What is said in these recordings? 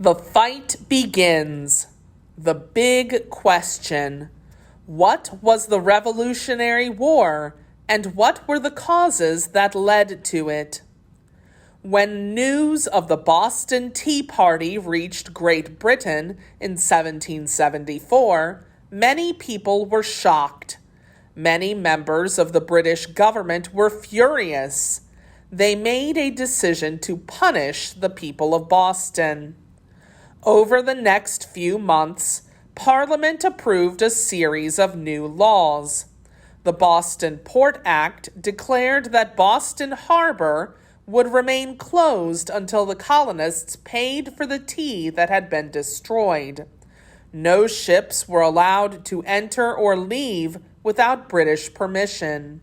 The fight begins. The big question. What was the Revolutionary War, and what were the causes that led to it? When news of the Boston Tea Party reached Great Britain in 1774, many people were shocked. Many members of the British government were furious. They made a decision to punish the people of Boston. Over the next few months, Parliament approved a series of new laws. The Boston Port Act declared that Boston Harbor would remain closed until the colonists paid for the tea that had been destroyed. No ships were allowed to enter or leave without British permission.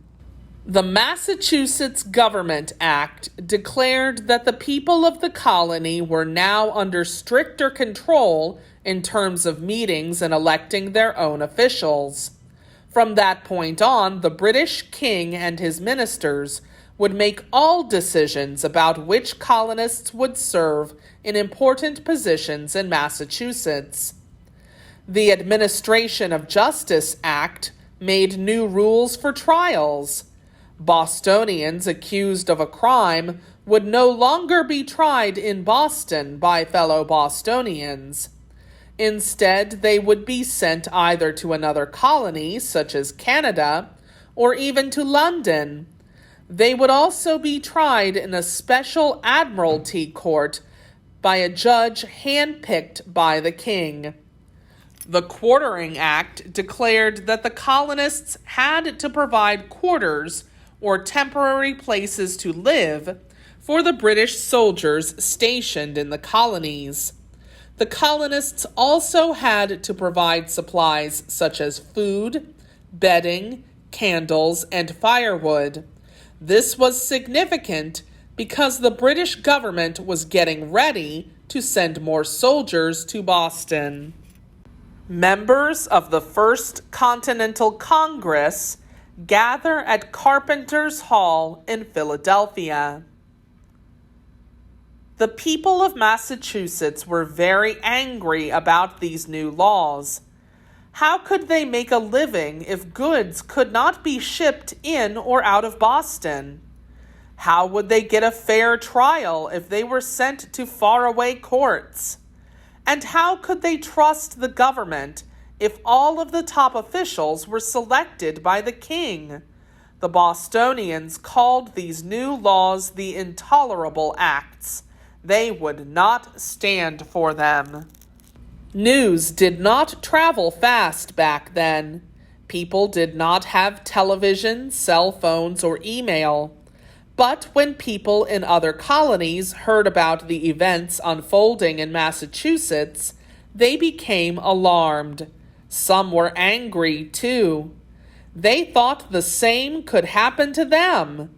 The Massachusetts Government Act declared that the people of the colony were now under stricter control in terms of meetings and electing their own officials. From that point on, the British king and his ministers would make all decisions about which colonists would serve in important positions in Massachusetts. The Administration of Justice Act made new rules for trials. Bostonians accused of a crime would no longer be tried in Boston by fellow Bostonians. Instead, they would be sent either to another colony, such as Canada, or even to London. They would also be tried in a special admiralty court by a judge handpicked by the king. The Quartering Act declared that the colonists had to provide quarters or temporary places to live for the British soldiers stationed in the colonies. The colonists also had to provide supplies such as food, bedding, candles, and firewood. This was significant because the British government was getting ready to send more soldiers to Boston. Members of the First Continental Congress gather at Carpenter's Hall in Philadelphia. The people of Massachusetts were very angry about these new laws. How could they make a living if goods could not be shipped in or out of Boston? How would they get a fair trial if they were sent to faraway courts? And how could they trust the government if all of the top officials were selected by the king? The Bostonians called these new laws the Intolerable Acts. They would not stand for them. News did not travel fast back then. People did not have television, cell phones, or email. But when people in other colonies heard about the events unfolding in Massachusetts, they became alarmed. Some were angry, too. They thought the same could happen to them.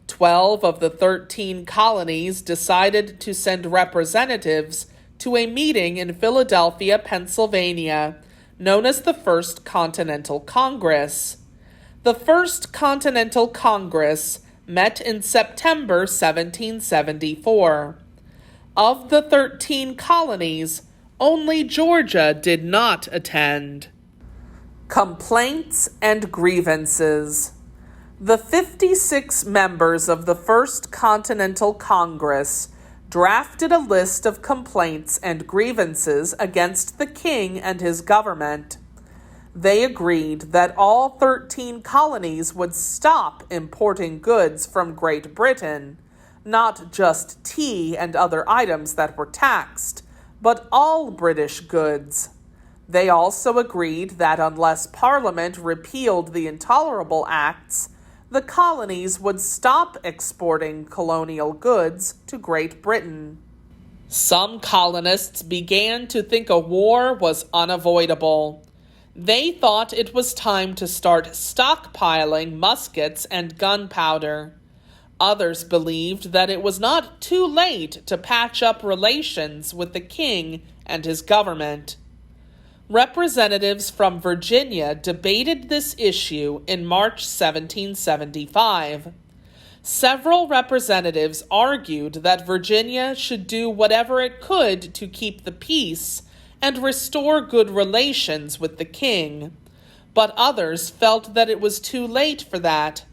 12 of the 13 colonies decided to send representatives to a meeting in Philadelphia, Pennsylvania, known as the First Continental Congress. The First Continental Congress met in September 1774. Of the 13 colonies, only Georgia did not attend. Complaints and grievances. The 56 members of the First Continental Congress drafted a list of complaints and grievances against the king and his government. They agreed that all 13 colonies would stop importing goods from Great Britain, not just tea and other items that were taxed, but all British goods. They also agreed that unless Parliament repealed the Intolerable Acts, the colonies would stop exporting colonial goods to Great Britain. Some colonists began to think a war was unavoidable. They thought it was time to start stockpiling muskets and gunpowder. Others believed that it was not too late to patch up relations with the king and his government. Representatives from Virginia debated this issue in March 1775. Several representatives argued that Virginia should do whatever it could to keep the peace and restore good relations with the king, but others felt that it was too late for that.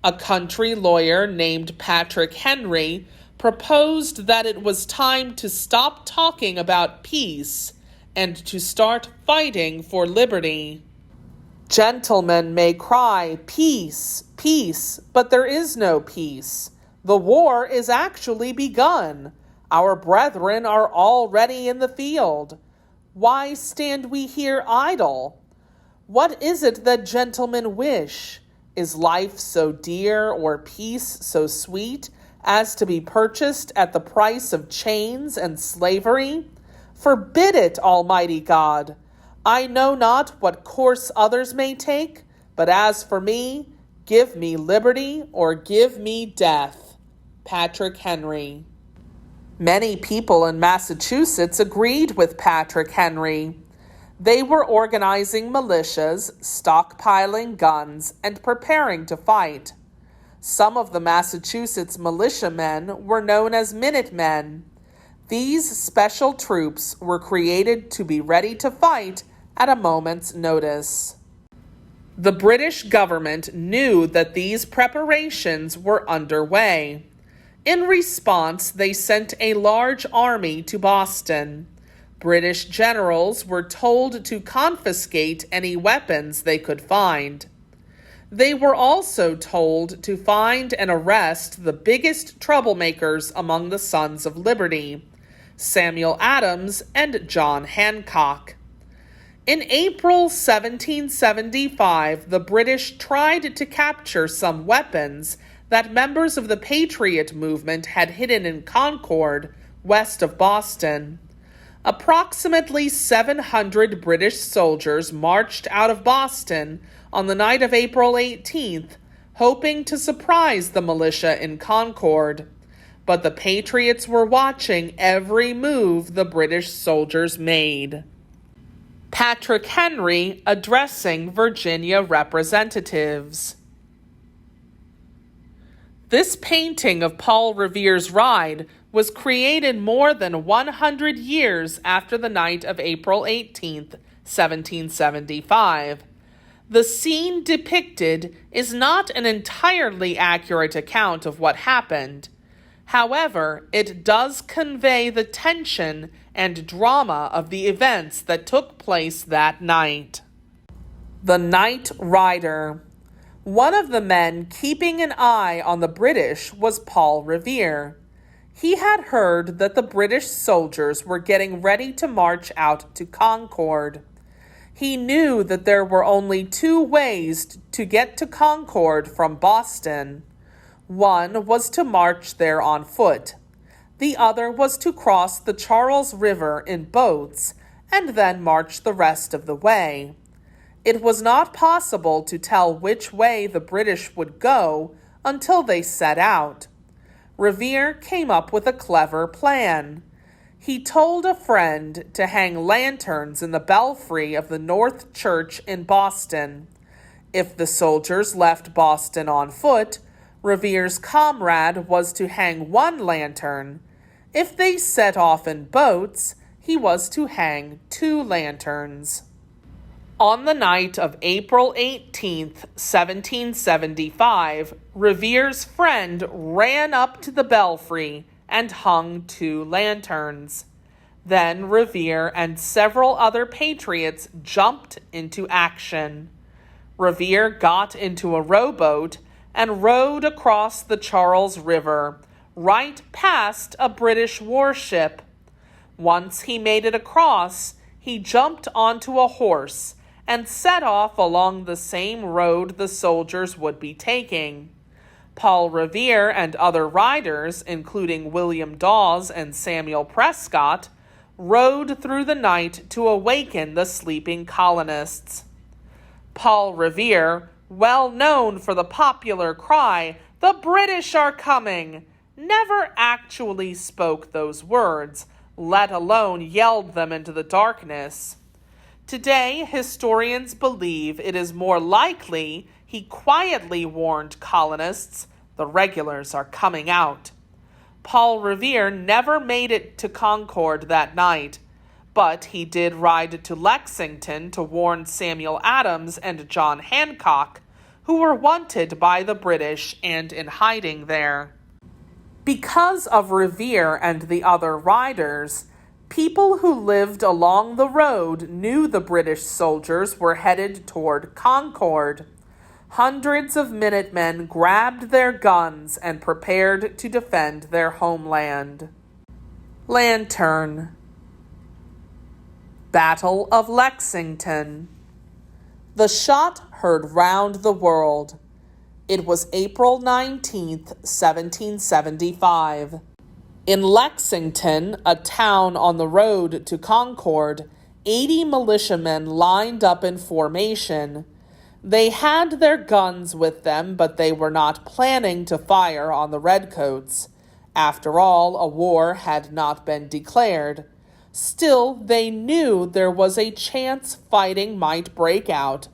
A country lawyer named Patrick Henry proposed that it was time to stop talking about peace and to start fighting for liberty. Gentlemen may cry, "Peace, peace," but there is no peace. The war is actually begun. Our brethren are already in the field. Why stand we here idle? What is it that gentlemen wish? Is life so dear or peace so sweet as to be purchased at the price of chains and slavery? Forbid it, Almighty God! I know not what course others may take, but as for me, give me liberty or give me death. Patrick Henry. Many people in Massachusetts agreed with Patrick Henry. They were organizing militias, stockpiling guns, and preparing to fight. Some of the Massachusetts militiamen were known as Minutemen. These special troops were created to be ready to fight at a moment's notice. The British government knew that these preparations were underway. In response, they sent a large army to Boston. British generals were told to confiscate any weapons they could find. They were also told to find and arrest the biggest troublemakers among the Sons of Liberty, Samuel Adams and John Hancock. In April 1775, the British tried to capture some weapons that members of the Patriot movement had hidden in Concord, west of Boston. Approximately 700 British soldiers marched out of Boston on the night of April 18th, hoping to surprise the militia in Concord. But the Patriots were watching every move the British soldiers made. Patrick Henry addressing Virginia representatives. This painting of Paul Revere's ride was created more than 100 years after the night of April 18th, 1775. The scene depicted is not an entirely accurate account of what happened. However, it does convey the tension and drama of the events that took place that night. The Night Rider. One of the men keeping an eye on the British was Paul Revere. He had heard that the British soldiers were getting ready to march out to Concord. He knew that there were only two ways to get to Concord from Boston. One was to march there on foot. The other was to cross the Charles River in boats and then march the rest of the way. It was not possible to tell which way the British would go until they set out. Revere came up with a clever plan. He told a friend to hang lanterns in the belfry of the North Church in Boston. If the soldiers left Boston on foot, Revere's comrade was to hang one lantern. If they set off in boats, he was to hang 2 lanterns. On the night of April 18th, 1775, Revere's friend ran up to the belfry and hung 2 lanterns. Then Revere and several other patriots jumped into action. Revere got into a rowboat and rowed across the Charles River, right past a British warship. Once he made it across, he jumped onto a horse and set off along the same road the soldiers would be taking. Paul Revere and other riders, including William Dawes and Samuel Prescott, rode through the night to awaken the sleeping colonists. Paul Revere, well known for the popular cry, "The British are coming!" never actually spoke those words, let alone yelled them into the darkness. Today, historians believe it is more likely he quietly warned colonists The regulars are coming out. Paul Revere never made it to Concord that night, but he did ride to Lexington to warn Samuel Adams and John Hancock, who were wanted by the British and in hiding there. Because of Revere and the other riders, people who lived along the road knew the British soldiers were headed toward Concord. Hundreds of Minutemen grabbed their guns and prepared to defend their homeland. Lantern. Battle of Lexington. The shot heard round the world. It was April 19th, 1775. In Lexington, a town on the road to Concord, 80 militiamen lined up in formation. They had their guns with them, but they were not planning to fire on the redcoats. After all, a war had not been declared. Still, they knew there was a chance fighting might break out,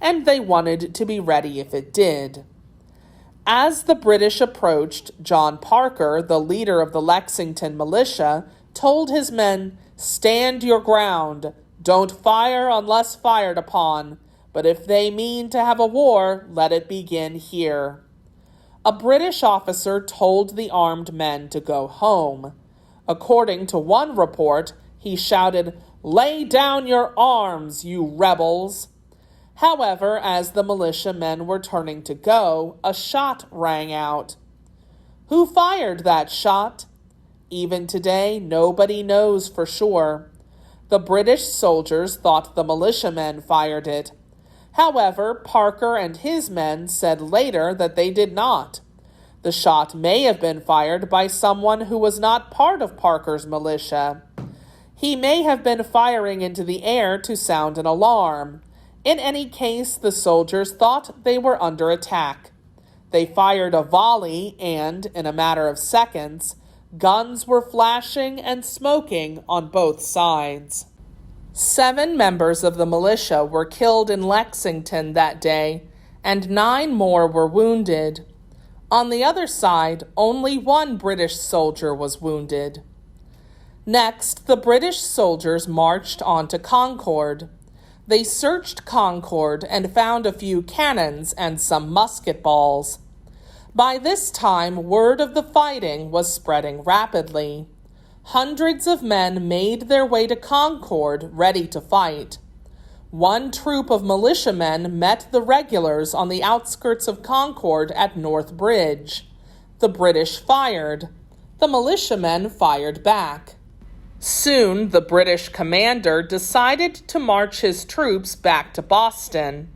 and they wanted to be ready if it did. As the British approached, John Parker, the leader of the Lexington militia, told his men, "Stand your ground. Don't fire unless fired upon. But if they mean to have a war, let it begin here." A British officer told the armed men to go home. According to one report, he shouted, "Lay down your arms, you rebels!" However, as the militiamen were turning to go, a shot rang out. Who fired that shot? Even today, nobody knows for sure. The British soldiers thought the militiamen fired it. However, Parker and his men said later that they did not. The shot may have been fired by someone who was not part of Parker's militia. He may have been firing into the air to sound an alarm. In any case, the soldiers thought they were under attack. They fired a volley and, in a matter of seconds, guns were flashing and smoking on both sides. 7 members of the militia were killed in Lexington that day, and 9 more were wounded. On the other side, only 1 British soldier was wounded. Next, the British soldiers marched on to Concord. They searched Concord and found a few cannons and some musket balls. By this time, word of the fighting was spreading rapidly. Hundreds of men made their way to Concord, ready to fight. One troop of militiamen met the regulars on the outskirts of Concord at North Bridge. The British fired. The militiamen fired back. Soon, the British commander decided to march his troops back to Boston.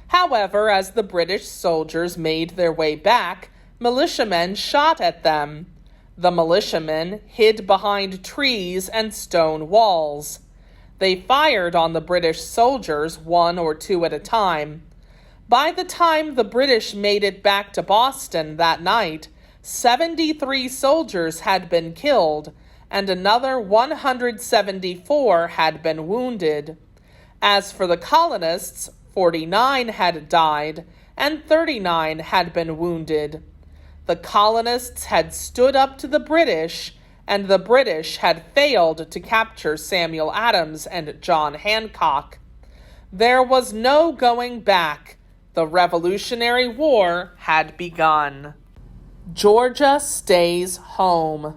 However, as the British soldiers made their way back, militiamen shot at them. The militiamen hid behind trees and stone walls. They fired on the British soldiers 1 or 2 at a time. By the time the British made it back to Boston that night, 73 soldiers had been killed, and another 174 had been wounded. As for the colonists, 49 had died, and 39 had been wounded. The colonists had stood up to the British, and the British had failed to capture Samuel Adams and John Hancock. There was no going back. The Revolutionary War had begun. Georgia stays home.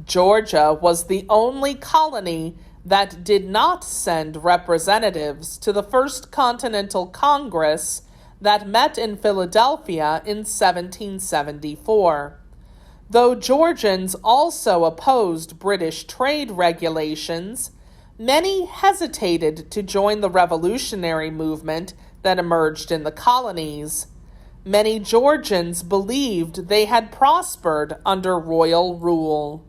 Georgia was the only colony that did not send representatives to the First Continental Congress that met in Philadelphia in 1774. Though Georgians also opposed British trade regulations, many hesitated to join the revolutionary movement that emerged in the colonies. Many Georgians believed they had prospered under royal rule.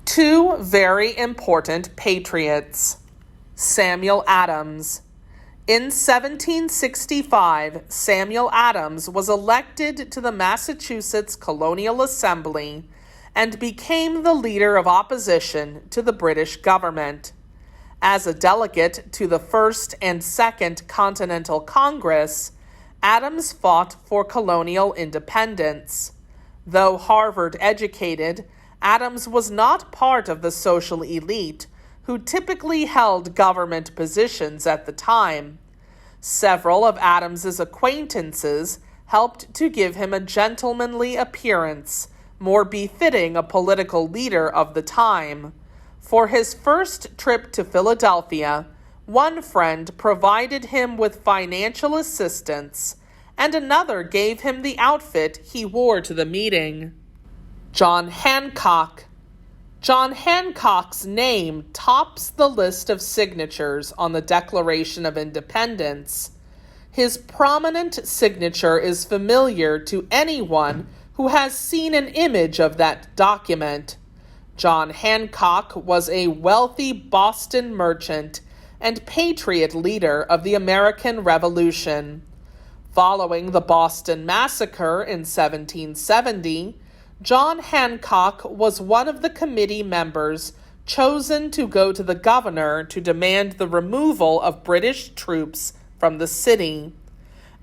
2 very important patriots. Samuel Adams. In 1765, Samuel Adams was elected to the Massachusetts Colonial Assembly and became the leader of opposition to the British government. As a delegate to the First and Second Continental Congress, Adams fought for colonial independence. Though Harvard educated, Adams was not part of the social elite who typically held government positions at the time. Several of Adams's acquaintances helped to give him a gentlemanly appearance, more befitting a political leader of the time. For his first trip to Philadelphia, one friend provided him with financial assistance, and another gave him the outfit he wore to the meeting. John Hancock. John Hancock's name tops the list of signatures on the Declaration of Independence. His prominent signature is familiar to anyone who has seen an image of that document. John Hancock was a wealthy Boston merchant and patriot leader of the American Revolution. Following the Boston Massacre in 1770, John Hancock was one of the committee members chosen to go to the governor to demand the removal of British troops from the city.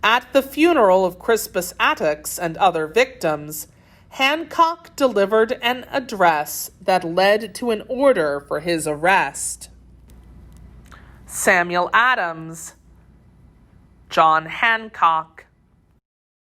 At the funeral of Crispus Attucks and other victims, Hancock delivered an address that led to an order for his arrest. Samuel Adams. John Hancock.